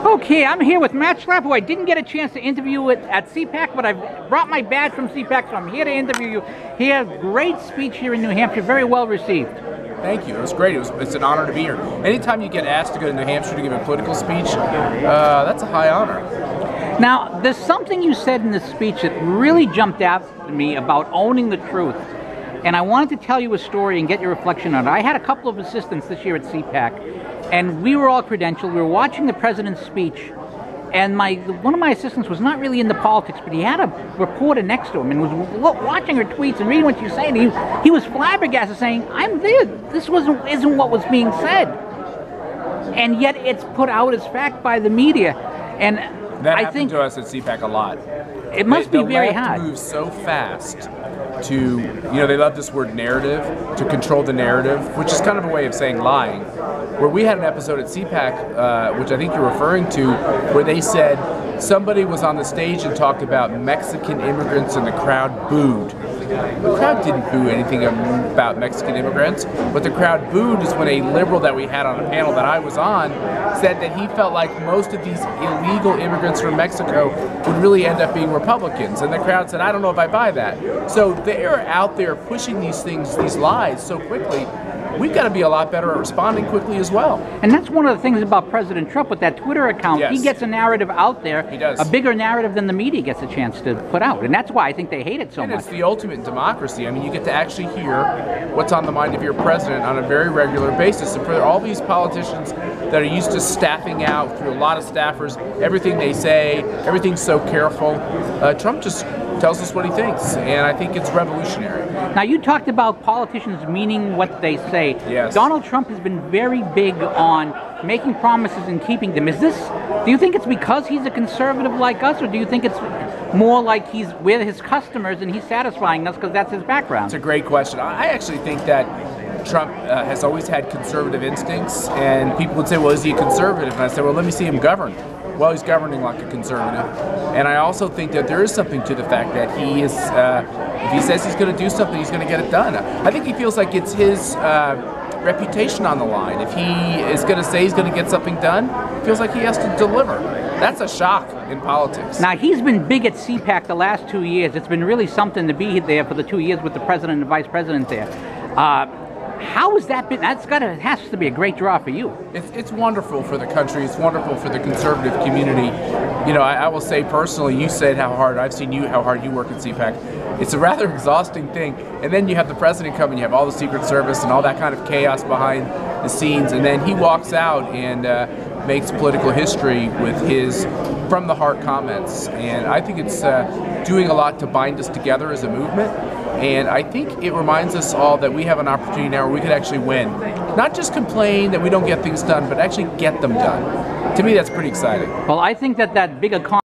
Okay, I'm here with Matt Schlapp, who I didn't get a chance to interview at CPAC, but I've brought my badge from CPAC, so I'm here to interview you. He had a great speech here in New Hampshire, very well received. Thank you. It was great. It's an honor to be here. Anytime you get asked to go to New Hampshire to give a political speech, that's a high honor. Now, there's something you said in this speech that really jumped out to me about owning the truth. And I wanted to tell you a story and get your reflection on it. I had a couple of assistants this year at CPAC, and we were all credentialed. We were watching the president's speech, and one of my assistants was not really into politics, but he had a reporter next to him and was watching her tweets and reading what she was saying. He was flabbergasted, saying, "I'm there. This isn't what was being said," and yet it's put out as fact by the media. And that I happened think to us at CPAC a lot. It must be very hard. The left moves so fast to, they love this word narrative, to control the narrative, which is kind of a way of saying lying. Where we had an episode at CPAC, which I think you're referring to, where they said somebody was on the stage and talked about Mexican immigrants and the crowd booed. The crowd didn't boo anything about Mexican immigrants. What the crowd booed is when a liberal that we had on a panel that I was on said that he felt like most of these illegal immigrants from Mexico would really end up being Republicans. And the crowd said, I don't know if I buy that. So they're out there pushing these things, these lies so quickly. We've got to be a lot better at responding quickly as well. And that's one of the things about President Trump with that Twitter account. Yes. He gets a narrative out there, he does. A bigger narrative than the media gets a chance to put out. And that's why I think they hate it so much. And it's the ultimate democracy. I mean, you get to actually hear what's on the mind of your president on a very regular basis. And for all these politicians that are used to staffing out through a lot of staffers, everything they say, everything's so careful, Trump just tells us what he thinks, and I think it's revolutionary. Now, you talked about politicians meaning what they say. Yes. Donald Trump has been very big on making promises and keeping them. Do you think it's because he's a conservative like us, or do you think it's more like he's with his customers and he's satisfying us because that's his background? It's a great question. I actually think that Trump has always had conservative instincts, and people would say, well, is he a conservative? And I said, well, let me see him govern. Well, he's governing like a conservative. And I also think that there is something to the fact that he is, if he says he's going to do something, he's going to get it done. I think he feels like it's his reputation on the line. If he is going to say he's going to get something done, it feels like he has to deliver. That's a shock in politics. Now, he's been big at CPAC the last 2 years. It's been really something to be there for the 2 years with the president and vice president there. How has that been? It has to be a great draw for you. It's wonderful for the country. It's wonderful for the conservative community. I will say personally, you said I've seen how hard you work at CPAC. It's a rather exhausting thing. And then you have the president come and you have all the Secret Service and all that kind of chaos behind the scenes. And then he walks out and makes political history with his from the heart comments. And I think it's doing a lot to bind us together as a movement. And I think it reminds us all that we have an opportunity now where we could actually win. Not just complain that we don't get things done, but actually get them done. To me, that's pretty exciting. Well, I think that big economy